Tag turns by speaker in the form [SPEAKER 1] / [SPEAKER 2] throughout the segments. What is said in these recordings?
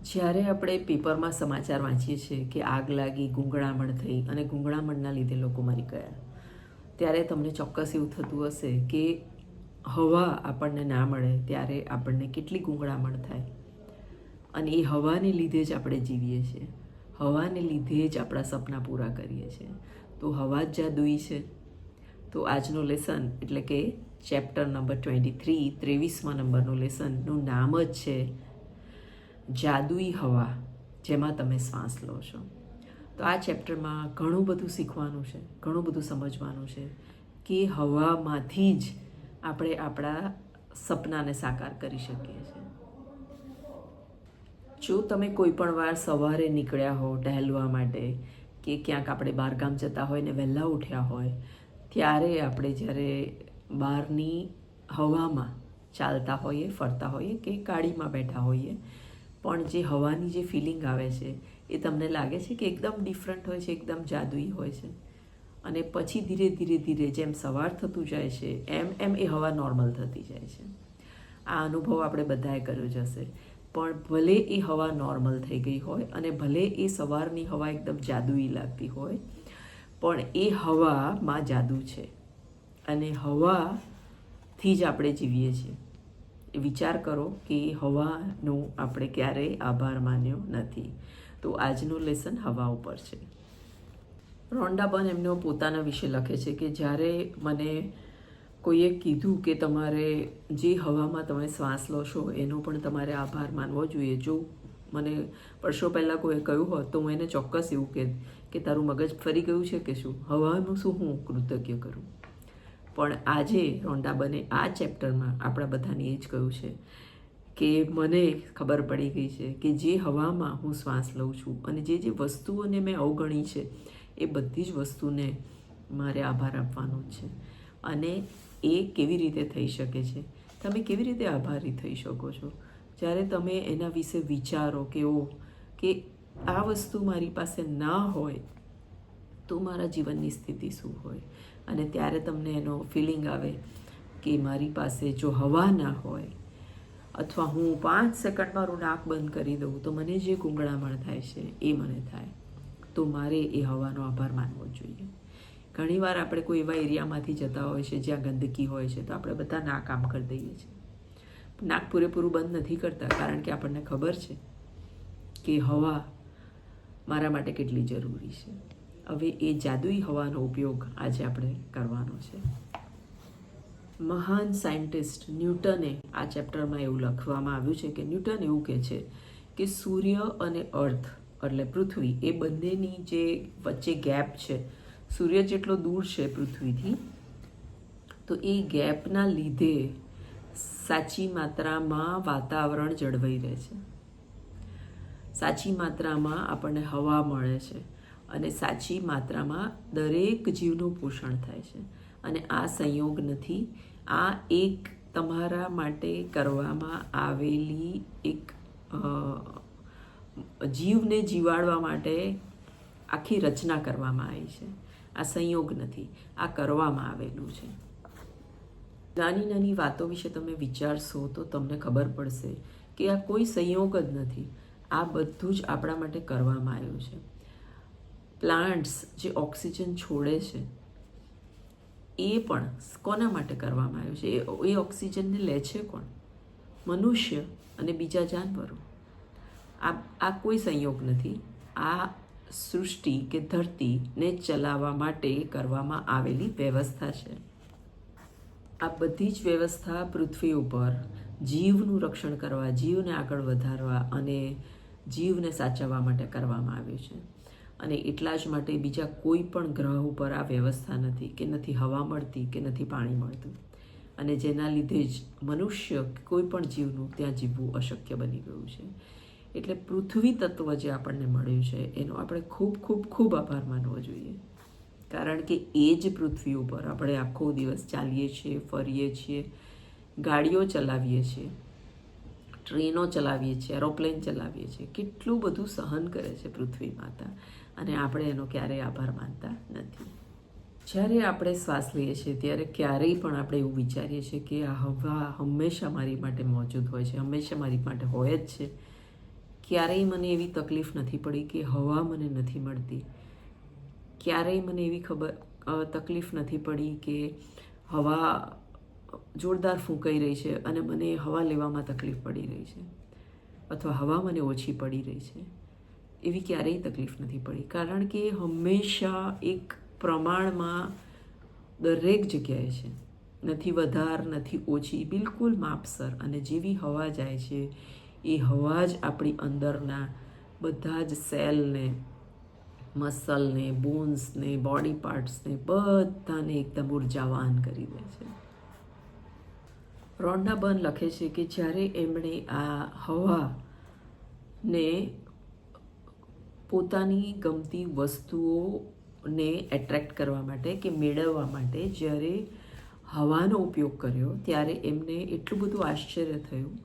[SPEAKER 1] જ્યારે આપણે પેપરમાં સમાચાર વાંચીએ છીએ કે આગ લાગી, ગૂંગળામણ થઈ અને ગૂંગળામણના લીધે લોકો મરી ગયા, ત્યારે તમને ચોક્કસ એવું થતું હશે કે હવા આપણને ના મળે ત્યારે આપણને કેટલી ગૂંગળામણ થાય અને એ હવાને લીધે જ આપણે જીવીએ છીએ, હવાને લીધે જ આપણા સપના પૂરા કરીએ છીએ. તો હવા જ જાદુઈ છે. તો આજનું લેસન એટલે કે ચેપ્ટર નંબર 23, 23મા નંબરનું લેસનનું નામ જ છે જાદુઈ હવા જેમાં તમે શ્વાસ લો છો. તો આ ચેપ્ટરમાં ઘણું બધું શીખવાનું છે, ઘણું બધું સમજવાનું છે કે હવામાંથી જ આપણે આપણા સપનાને સાકાર કરી શકીએ છીએ. જો તમે કોઈ પણ વાર સવારે નીકળ્યા હો ટહેલવા માટે કે ક્યાંક આપણે બહારગામ જતા હોય ને વહેલા ઉઠ્યા હોય, ત્યારે આપણે જ્યારે બહારની હવામાં ચાલતા હોઈએ, ફરતા હોઈએ કે ગાડીમાં બેઠા હોઈએ, પણ જે હવાની જે ફિલિંગ આવે છે એ તમને લાગે છે કે એકદમ ડિફરન્ટ હોય છે, એકદમ જાદુઈ હોય છે. અને પછી ધીરે ધીરે ધીરે જેમ સવાર થતું જાય છે એમ એમ એ હવા નોર્મલ થતી જાય છે. આ અનુભવ આપણે બધાએ કર્યો જ હશે. પણ ભલે એ હવા નોર્મલ થઈ ગઈ હોય અને ભલે એ સવારની હવા એકદમ જાદુઈ લાગતી હોય, પણ એ હવામાં જાદુ છે અને હવાથી જ આપણે જીવીએ છીએ. વિચાર કરો કે હવાનો આપણે ક્યારેય આભાર માન્યો નથી. તો આજનું લેસન હવા ઉપર છે. રોન્ડા બર્ન એમનો પોતાના વિશે લખે છે કે જ્યારે મને કોઈએ કીધું કે તમારે જે હવામાં તમે શ્વાસ લો છો એનો પણ તમારે આભાર માનવો જોઈએ. જો મને વર્ષો પહેલાં કોઈએ કહ્યું હોત તો હું એને ચોક્કસ એવું કહેત કે તારું મગજ ફરી ગયું છે કે શું, હવાનું શું હું કૃતજ્ઞ કરું. પણ આજે રોન્ડા બર્ને આ ચેપ્ટરમાં આપણા બધાને એ જ કહ્યું છે કે મને ખબર પડી ગઈ છે કે જે હવામાં હું શ્વાસ લઉં છું અને જે જે વસ્તુઓને મેં અવગણી છે એ બધી જ વસ્તુને મારે આભાર આપવાનો જ છે. અને એ કેવી રીતે થઈ શકે છે, તમે કેવી રીતે આભારી થઈ શકો છો જ્યારે તમે એના વિશે વિચારો કે કે આ વસ્તુ મારી પાસે ના હોય તો મારા જીવનની સ્થિતિ શું હોય. અને ત્યારે તમને એનો ફિલિંગ આવે કે મારી પાસે જો હવા ના હોય અથવા હું 5 સેકન્ડ મારું નાક બંધ કરી દઉં તો મને જે ગૂંગળામણ થાય છે એ મને થાય, તો મારે એ હવાનો આભાર માનવો જોઈએ. ઘણીવાર આપણે કોઈ એવા એરિયામાંથી જતા હોય છે જ્યાં ગંદકી હોય છે તો આપણે બધા નાક આમ કરી દઈએ છીએ. નાક પૂરેપૂરું બંધ નથી કરતા કારણ કે આપણને ખબર છે કે હવા મારા માટે કેટલી જરૂરી છે. હવે એ જાદુઈ હવાનો ઉપયોગ આજે આપણે કરવાનો છે. મહાન સાયન્ટિસ્ટ ન્યૂટને આ ચેપ્ટરમાં એવું લખવામાં આવ્યું છે કે ન્યૂટન એવું કહે છે કે સૂર્ય અને અર્થ એટલે પૃથ્વી એ બંનેની જે વચ્ચે ગેપ છે, સૂર્ય જેટલો દૂર છે પૃથ્વીથી, તો એ ગેપના લીધે સાચી માત્રામાં વાતાવરણ જળવાઈ રહે છે, સાચી માત્રામાં આપણને હવા મળે છે અને સાચી માત્રામાં દરેક જીવનું પોષણ થાય છે. અને આ સંયોગ નથી, આ એક તમારા માટે કરવામાં આવેલી એક જીવને જીવાડવા માટે આખી રચના કરવામાં આવી છે. આ સંયોગ નથી, આ કરવામાં આવેલું છે. નાની નાની વાતો વિશે તમે વિચારશો તો તમને ખબર પડશે કે આ કોઈ સંયોગ જ નથી, આ બધું જ આપણા માટે કરવામાં આવ્યું છે. પ્લાન્ટ્સ જે ઓક્સિજન છોડે છે એ પણ કોના માટે કરવામાં આવ્યું છે? એ ઓક્સિજનને લે છે કોણ? મનુષ્ય અને બીજા જાનવરો. આ કોઈ સંયોગ નથી, આ સૃષ્ટિ કે ધરતીને ચલાવવા માટે કરવામાં આવેલી વ્યવસ્થા છે. આ બધી જ વ્યવસ્થા પૃથ્વી ઉપર જીવનું રક્ષણ કરવા, જીવને આગળ વધારવા અને જીવને સાચવવા માટે કરવામાં આવ્યું છે. અને એટલા જ માટે બીજા કોઈ પણ ગ્રહ ઉપર આ વ્યવસ્થા નથી કે નથી હવા મળતી કે નથી પાણી મળતું, અને જેના લીધે જ મનુષ્ય કોઈ પણ જીવનું ત્યાં જીવવું અશક્ય બની ગયું છે. એટલે પૃથ્વી તત્વ જે આપણને મળ્યું છે એનો આપણે ખૂબ ખૂબ ખૂબ આભાર માનવો જોઈએ. કારણ કે એ જ પૃથ્વી ઉપર આપણે આખો દિવસ ચાલીએ છીએ, ફરીએ છીએ, ગાડીઓ ચલાવીએ છીએ, ટ્રેનો ચલાવીએ છીએ, એરોપ્લેન ચલાવીએ છીએ, કેટલું બધું સહન કરે છે પૃથ્વી માતા, અને આપણે એનો ક્યારેય આભાર માનતા નથી. જ્યારે આપણે શ્વાસ લઈએ છીએ ત્યારે ક્યારેય પણ આપણે એવું વિચારીએ છીએ કે આ હવા હંમેશા મારી માટે મોજૂદ હોય છે, હંમેશા મારી માટે હોય જ છે, ક્યારેય મને એવી તકલીફ નથી પડી કે હવા મને નથી મળતી. ક્યારેય મને એવી તકલીફ નથી પડી કે હવા જોરદાર ફૂંકાઈ રહી છે અને મને હવા લેવામાં તકલીફ પડી રહી છે, અથવા હવા મને ઓછી પડી રહી છે. એવી ક્યારેય તકલીફ નથી પડી, કારણ કે હંમેશા એક પ્રમાણમાં દરેક જગ્યાએ છે. નથી વધાર નથી ઓછી, બિલકુલ માપસર. અને જેવી હવા જાય છે એ હવા જ આપણી અંદરના બધા જ સેલને, મસલને, બોન્સને, બોડી પાર્ટ્સને બધાને એકદમ ઉર્જાવાન કરી દે છે. રોન્ડા બર્ન લખે છે કે જ્યારે એમણે આ હવાને પોતાની ગમતી વસ્તુઓને એટ્રેક્ટ કરવા માટે કે મેળવવા માટે જ્યારે હવાનો ઉપયોગ કર્યો, ત્યારે એમને એટલું બધું આશ્ચર્ય થયું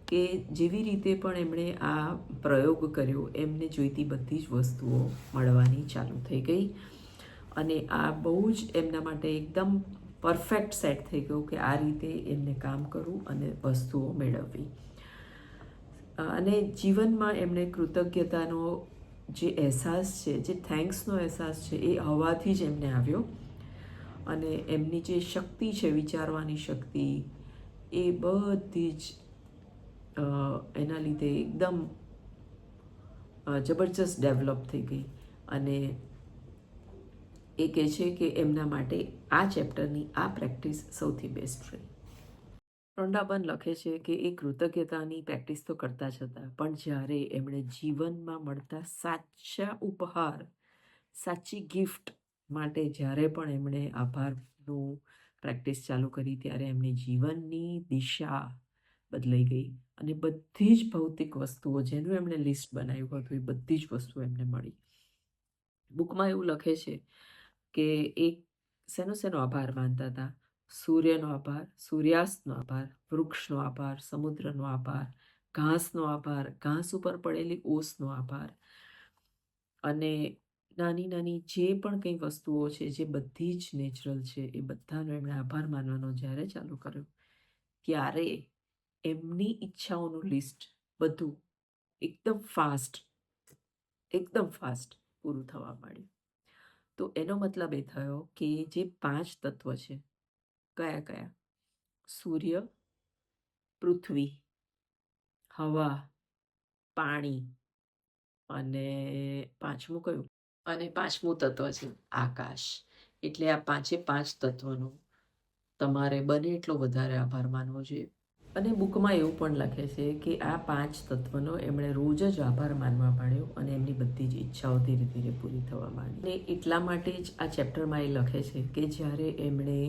[SPEAKER 1] કે જેવી રીતે પણ એમણે આ પ્રયોગ કર્યો, એમને જોઈતી બધી જ વસ્તુઓ મળવાની ચાલુ થઈ ગઈ. અને આ બહુ જ એમના માટે એકદમ પરફેક્ટ સેટ થઈ ગયું કે આ રીતે એમને કામ કરવું અને વસ્તુઓ મેળવવી. અને જીવનમાં એમણે કૃતજ્ઞતાનો જે અહેસાસ છે, જે થેન્ક્સનો અહેસાસ છે, એ હવાથી જ એમને આવ્યો. અને એમની જે શક્તિ છે, વિચારવાની શક્તિ, એ બધી જ એના લીધે એકદમ જબરજસ્ત ડેવલપ થઈ ગઈ. અને એ કહે છે કે એમના માટે આ ચેપ્ટરની આ પ્રેક્ટિસ સૌથી બેસ્ટ રહી. રોન્ડા બર્ન લખે છે કે એ કૃતજ્ઞતાની પ્રેક્ટિસ તો કરતા જ હતા, પણ જ્યારે એમણે જીવનમાં મળતા સાચા ઉપહાર, સાચી ગિફ્ટ માટે જ્યારે પણ એમણે આભારનું પ્રેક્ટિસ ચાલુ કરી, ત્યારે એમની જીવનની દિશા બદલાઈ ગઈ. અને બધી જ ભૌતિક વસ્તુઓ જેનું એમણે લિસ્ટ બનાવ્યું હતું, એ બધી જ વસ્તુઓ એમને મળી. બુકમાં એવું લખે છે કે એક શેનો આભાર માનતા હતા? સૂર્યનો આભાર, સૂર્યાસ્તનો આભાર, વૃક્ષનો આભાર, સમુદ્રનો આભાર, ઘાસનો આભાર, ઘાસ ઉપર પડેલી ઓસનો આભાર. અને નાની નાની જે પણ કંઈ વસ્તુઓ છે, જે બધી જ નેચરલ છે, એ બધાનો એમણે આભાર માનવાનો જ્યારે ચાલુ કર્યો, ત્યારે એમની ઈચ્છાઓનું લિસ્ટ બધું એકદમ ફાસ્ટ પૂરું થવા માંડ્યું. તો એનો મતલબ એ થયો કે જે 5 તત્વ છે, કયા કયા? સૂર્ય, પૃથ્વી, હવા, પાણી, અને પાંચમું કયું? અને પાંચમું તત્વ છે આકાશ. એટલે આ 5 તત્વનો તમારે બને એટલો વધારે આભાર માનવો જોઈએ. અને બુકમાં એવું પણ લખે છે કે આ 5 તત્વનો એમણે રોજ જ આભાર માનવા માંડ્યો, અને એમની બધી જ ઈચ્છાઓ ધીરે ધીરે પૂરી થવા માંડી. અને એટલા માટે જ આ ચેપ્ટરમાં એ લખે છે કે જ્યારે એમણે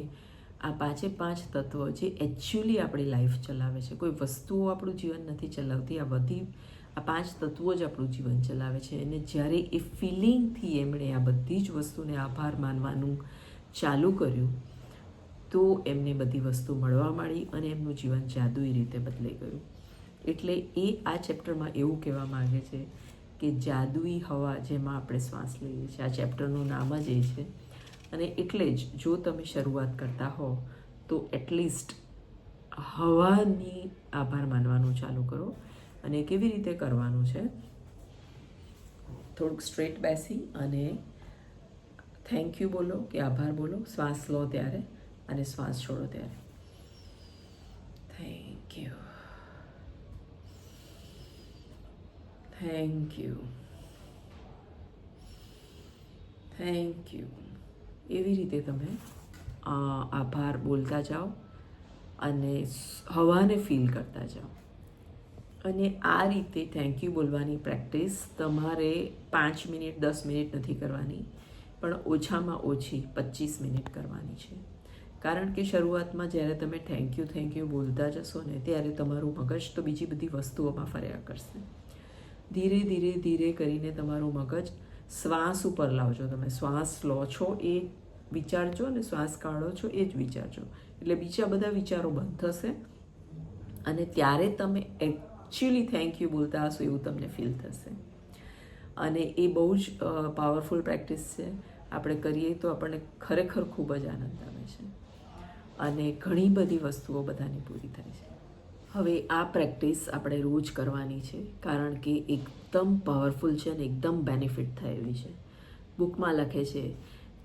[SPEAKER 1] આ 5 તત્વો જે એકચ્યુઅલી આપણી લાઈફ ચલાવે છે, કોઈ વસ્તુઓ આપણું જીવન નથી ચલાવતી, આ 5 તત્વો જ આપણું જીવન ચલાવે છે. અને જ્યારે એ ફિલિંગથી એમણે આ બધી જ વસ્તુને આભાર માનવાનું ચાલુ કર્યું, તો એમને બધી વસ્તુ મળવા માંડી અને એમનું જીવન જાદુઈ રીતે બદલાઈ ગયું. એટલે એ આ ચેપ્ટરમાં એવું કહેવા માંગે છે કે જાદુઈ હવા જેમાં આપણે શ્વાસ લઈએ છીએ, આ ચેપ્ટરનું નામ જ એ છે. અને એટલે જ જો તમે શરૂઆત કરતા હો તો એટલીસ્ટ હવાની આભાર માનવાનું ચાલુ કરો. અને કેવી રીતે કરવાનું છે? થોડુંક સ્ટ્રેટ બેસી અને થેન્ક યુ બોલો કે આભાર બોલો, શ્વાસ લો ત્યારે અને શ્વાસ છોડો ત્યારે. Thank you, thank you, thank you. એવી રીતે તમે આભાર બોલતા જાઓ અને હવાને ફીલ કરતા જાઓ. અને આ રીતે થેન્ક યુ બોલવાની પ્રેક્ટિસ તમારે 5 મિનિટ 10 મિનિટ નથી કરવાની, પણ ઓછામાં ઓછી 25 મિનિટ કરવાની છે. કારણ કે શરૂઆતમાં જ્યારે તમે થેન્ક યુ બોલતા જશો ને, ત્યારે તમારું મગજ તો બીજી બધી વસ્તુઓમાં ફર્યા કરશે. ધીરે ધીરે ધીરે કરીને તમારું મગજ શ્વાસ ઉપર લાવજો. તમે શ્વાસ લો છો એ વિચારજો અને શ્વાસ કાઢો છો એ જ વિચારજો. એટલે બીજા બધા વિચારો બંધ થશે અને ત્યારે તમે એકચ્યુઅલી થેન્ક યુ બોલતા હશો એવું તમને ફીલ થશે. અને એ બહુ જ પાવરફુલ પ્રેક્ટિસ છે. આપણે કરીએ તો આપણને ખરેખર ખૂબ જ આનંદ આવે છે અને ઘણી બધી વસ્તુઓ બધાની પૂરી થાય છે. હવે આ પ્રેક્ટિસ આપણે રોજ કરવાની છે, કારણ કે એકદમ પાવરફુલ છે અને એકદમ બેનિફિટ થાય એવી છે. બુકમાં લખે છે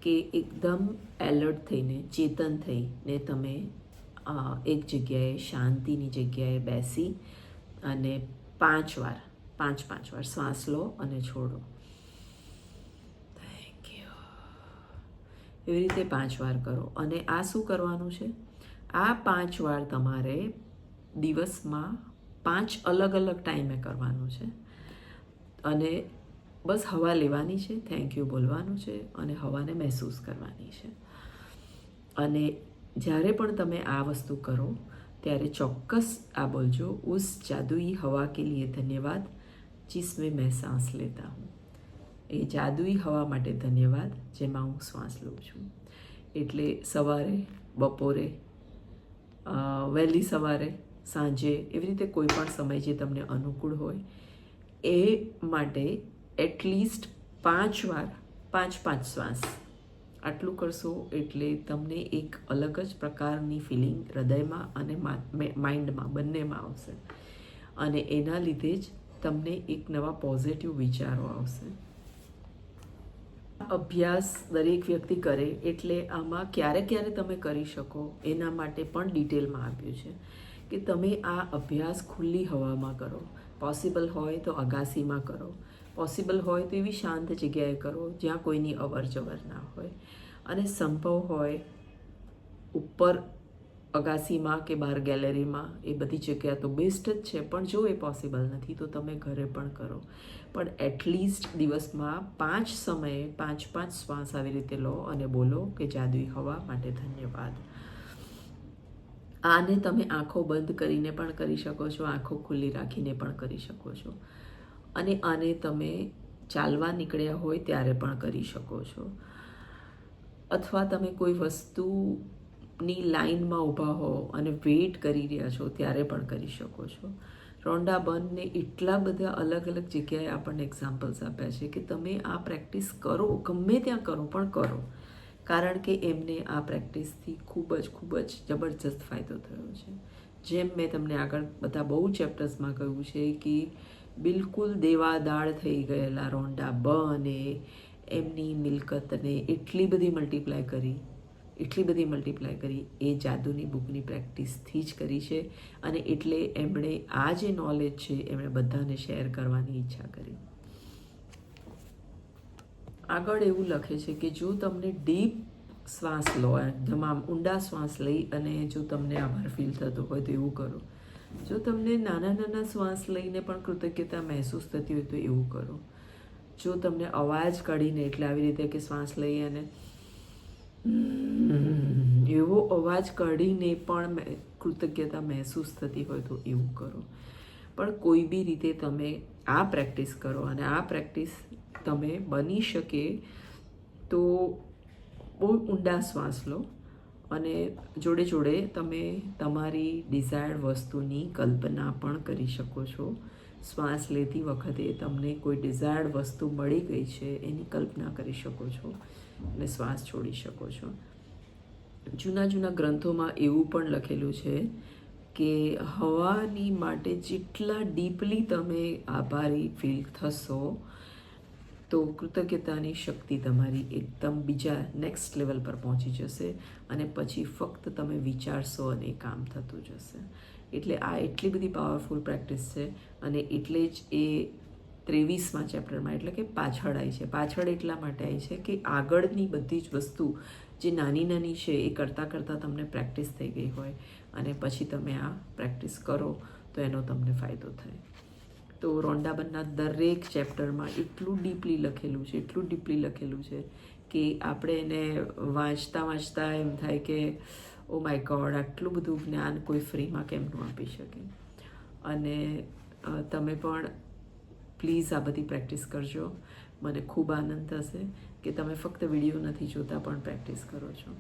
[SPEAKER 1] કે એકદમ એલર્ટ થઈને, ચેતન થઈને તમે એક જગ્યાએ, શાંતિની જગ્યાએ બેસી અને 5 વાર 5 શ્વાસ લો અને છોડો. Thank you. એવી રીતે 5 વાર કરો. અને આ શું કરવાનું છે? આ 5 વાર તમારે દિવસમાં 5 અલગ અલગ ટાઈમે કરવાનું છે. અને બસ હવા લેવાની છે, થેન્ક યુ બોલવાનું છે અને હવાને મહેસૂસ કરવાની છે. અને જ્યારે પણ તમે આ વસ્તુ કરો ત્યારે ચોક્કસ આ બોલજો, ઉસ જાદુઈ હવા કે લીએ ધન્યવાદ જિસમેં મેં સાંસ લેતા હું. એ જાદુઈ હવા માટે ધન્યવાદ જેમાં હું શ્વાસ લઉં છું. એટલે સવારે, બપોરે, વહેલી સવારે, સાંજે, એવી રીતે કોઈ પણ સમય જે તમને અનુકૂળ હોય એ માટે એટલીસ્ટ 5 વાર 5 શ્વાસ આટલું કરશો એટલે તમને એક અલગ જ પ્રકારની ફિલિંગ હૃદયમાં અને માઇન્ડમાં બંનેમાં આવશે. અને એના લીધે જ તમને એક નવા પોઝિટિવ વિચારો આવશે. અભ્યાસ દરેક વ્યક્તિ કરે એટલે આમાં ક્યારે તમે કરી શકો એના માટે પણ ડિટેલમાં આપ્યું છે કે તમે આ અભ્યાસ ખુલ્લી હવામાં કરો. પોસિબલ હોય તો અગાસીમાં કરો, પોસિબલ હોય તો એવી શાંત જગ્યાએ કરો જ્યાં કોઈની અવર જવર ના હોય. અને સંભવ હોય ઉપર અગાસીમાં કે બહાર ગેલેરીમાં, એ બધી જગ્યા તો બેસ્ટ જ છે. પણ જો એ પોસિબલ નથી તો તમે ઘરે પણ કરો. પણ એટલીસ્ટ દિવસમાં 5 સમયે 5 શ્વાસ આવી રીતે લો અને બોલો કે જાદુઈ હવા માટે ધન્યવાદ. આને તમે આંખો બંધ કરીને પણ કરી શકો છો, આંખો ખુલ્લી રાખીને પણ કરી શકો છો. અને આને તમે ચાલવા નીકળ્યા હોય ત્યારે પણ કરી શકો છો. અથવા તમે કોઈ વસ્તુની લાઈનમાં ઊભા હો અને વેઇટ કરી રહ્યા છો ત્યારે પણ કરી શકો છો. રોન્ડા બર્નને એટલા બધા અલગ અલગ જગ્યાએ આપણને એક્ઝામ્પલ્સ આપ્યા છે કે તમે આ પ્રેક્ટિસ કરો, ગમે ત્યાં કરો પણ કરો. કારણ કે એમને આ પ્રેક્ટિસથી ખૂબ જ જબરજસ્ત ફાયદો થયો છે. જેમ મેં તમને આગળ બધા બહુ ચેપ્ટર્સમાં કહ્યું છે કે બિલકુલ દેવાદાળ થઈ ગયેલા રોન્ડા બર્ને એમની મિલકતને એટલી બધી મલ્ટીપ્લાય કરી એ જાદુની બુકની પ્રેક્ટિસથી જ કરી છે. અને એટલે એમણે આ જે નોલેજ છે એમણે બધાને શેર કરવાની ઈચ્છા કરી. આગળ એવું લખે છે કે જો તમને ડીપ શ્વાસ લો, તમામ ઊંડા શ્વાસ લઈ અને જો તમને આભાર ફીલ થતો હોય તો એવું કરો. જો તમને નાના શ્વાસ લઈને પણ કૃતજ્ઞતા મહેસૂસ થતી હોય તો એવું કરો. જો તમને અવાજ કાઢીને, એટલે આવી રીતે કે શ્વાસ લઈ અને એવો અવાજ કાઢીને પણ કૃતજ્ઞતા મહેસૂસ થતી હોય તો એવું કરો. પણ કોઈ બી રીતે તમે આ પ્રેક્ટિસ કરો. અને આ પ્રેક્ટિસ તમે બની શકે તો બહુ ઊંડા શ્વાસ લો અને જોડે તમે તમારી ડિઝાયર્ડ વસ્તુની કલ્પના પણ કરી શકો છો. શ્વાસ લેતી વખતે તમને કોઈ ડિઝાયર્ડ વસ્તુ મળી ગઈ છે એની કલ્પના કરી શકો છો અને શ્વાસ છોડી શકો છો. જૂના ગ્રંથોમાં એવું પણ લખેલું છે કે હવાની માટે જેટલા ડીપલી તમે આભારી ફીલ થશો તો કૃતજ્ઞતાની શક્તિ તમારી એકદમ બીજા નેક્સ્ટ લેવલ પર પહોંચી જશે અને પછી ફક્ત તમે વિચારશો અને એ કામ થતું જશે. એટલે આ એટલી બધી પાવરફુલ પ્રેક્ટિસ છે. અને એટલે જ એ 23મા ચેપ્ટરમાં, એટલે કે પાછળ આવી છે. પાછળ એટલા માટે આવી છે કે આગળની બધી જ વસ્તુ જે નાની છે એ કરતાં તમને પ્રેક્ટિસ થઈ ગઈ હોય અને પછી તમે આ પ્રેક્ટિસ કરો તો એનો તમને ફાયદો થાય. તો રોન્ડા બર્નના દરેક ચેપ્ટરમાં એટલું ડીપલી લખેલું છે કે આપણે એને વાંચતા એમ થાય કે ઓ માય ગોડ, આટલું બધું જ્ઞાન કોઈ ફ્રીમાં કેમનું આપી શકે. અને તમે પણ પ્લીઝ આ બધી પ્રેક્ટિસ કરજો. મને ખૂબ આનંદ થશે કે તમે ફક્ત વિડીયો નથી જોતા પણ પ્રેક્ટિસ કરો છો.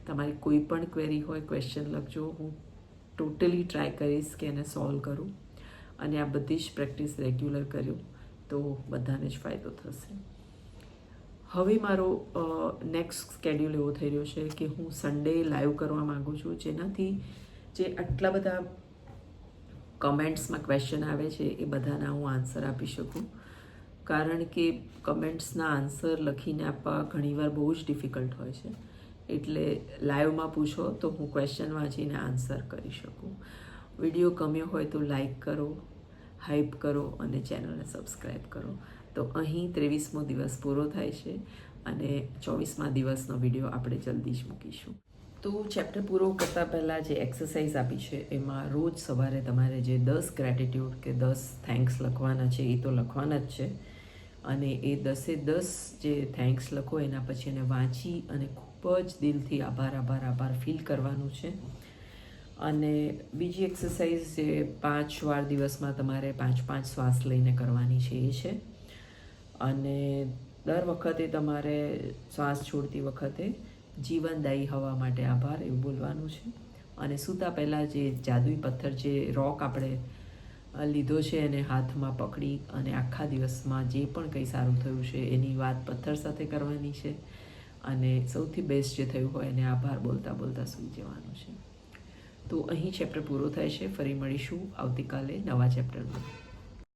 [SPEAKER 1] તમારી કોઈ પણ ક્વેરી હોય, ક્વેશ્ચન લખજો. હું ટોટલી ટ્રાય કરીશ કે એને સોલ્વ કરું. અને આ બધી જ પ્રેક્ટિસ રેગ્યુલર કર્યું તો બધાને જ ફાયદો થશે. હવે મારો નેક્સ્ટ સ્કેડ્યુલ એવો થઈ રહ્યો છે કે હું સન્ડે લાઈવ કરવા માગું છું, જેનાથી જે આટલા બધા કમેન્ટ્સમાં ક્વેશ્ચન આવે છે એ બધાના હું આન્સર આપી શકું, કારણ કે કમેન્ટ્સના આન્સર લખીને આપવા ઘણીવાર બહુ જ ડિફિકલ્ટ હોય છે. એટલે લાઈવમાં પૂછો તો હું ક્વેશ્ચન વાંચીને આન્સર કરી શકું. વિડીયો ગમ્યો હોય તો લાઈક કરો, હાઈપ કરો અને ચેનલને સબસ્ક્રાઈબ કરો. તો અહીં 23મો દિવસ પૂરો થાય છે અને 24મા દિવસનો વિડીયો આપણે જલ્દી જ મૂકીશું. તો ચેપ્ટર પૂરો કરતાં પહેલાં જે એક્સરસાઇઝ આપી છે એમાં રોજ સવારે તમારે જે 10 ગ્રેટિટ્યૂડ કે 10 થેન્ક્સ લખવાના છે એ તો લખવાના જ છે, અને એ 10 જે થેન્ક્સ લખો એના પછી એને વાંચી અને ખૂબ જ દિલથી આભાર ફીલ કરવાનું છે. અને બીજી એક્સરસાઇઝ જે 5 વાર દિવસમાં તમારે 5 શ્વાસ લઈને કરવાની છે એ છે. અને દર વખતે તમારે શ્વાસ છોડતી વખતે જીવનદાયી હવા માટે આભાર એવું બોલવાનું છે. અને સૂતા પહેલાં જે જાદુઈ પથ્થર, જે રોક આપણે લીધો છે એને હાથમાં પકડી અને આખા દિવસમાં જે પણ કંઈ સારું થયું છે એની વાત પથ્થર સાથે કરવાની છે. અને સૌથી બેસ્ટ જે થયું હોય એને આભાર બોલતા સૂઈ જવાનું છે. તો અહીં ચેપ્ટર પૂરો થાય છે. ફરી મળીશું આવતીકાલે નવા ચેપ્ટરમાં.